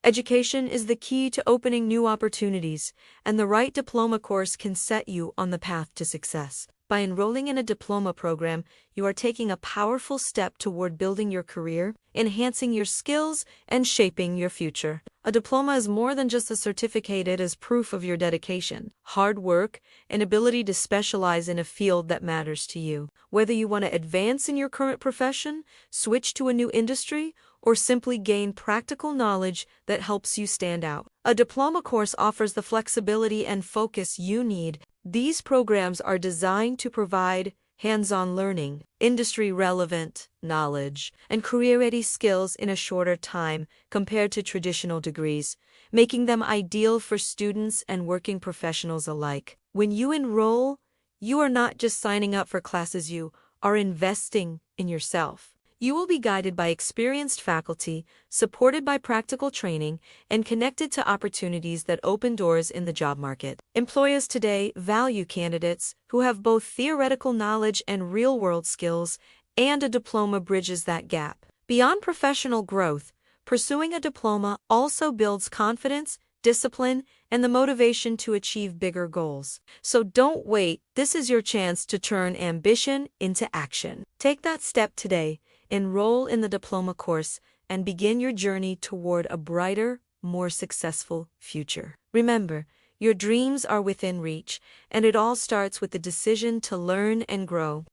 Education is the key to opening new opportunities, and the right diploma course can set you on the path to success. By enrolling in a diploma program, you are taking a powerful step toward building your career, enhancing your skills, and shaping your future. A diploma is more than just a certificate, it is proof of your dedication, hard work, and ability to specialize in a field that matters to you. Whether you want to advance in your current profession, switch to a new industry, or simply gain practical knowledge that helps you stand out, a diploma course offers the flexibility and focus you need. These programs are designed to provide hands-on learning, industry-relevant knowledge, and career-ready skills in a shorter time compared to traditional degrees, making them ideal for students and working professionals alike. When you enroll, you are not just signing up for classes, you are investing in yourself. You will be guided by experienced faculty, supported by practical training, and connected to opportunities that open doors in the job market. Employers today value candidates who have both theoretical knowledge and real-world skills, and a diploma bridges that gap. Beyond professional growth, pursuing a diploma also builds confidence, discipline, and the motivation to achieve bigger goals. So don't wait, this is your chance to turn ambition into action. Take that step today. Enroll in the diploma course and begin your journey toward a brighter, more successful future. Remember, your dreams are within reach, and it all starts with the decision to learn and grow.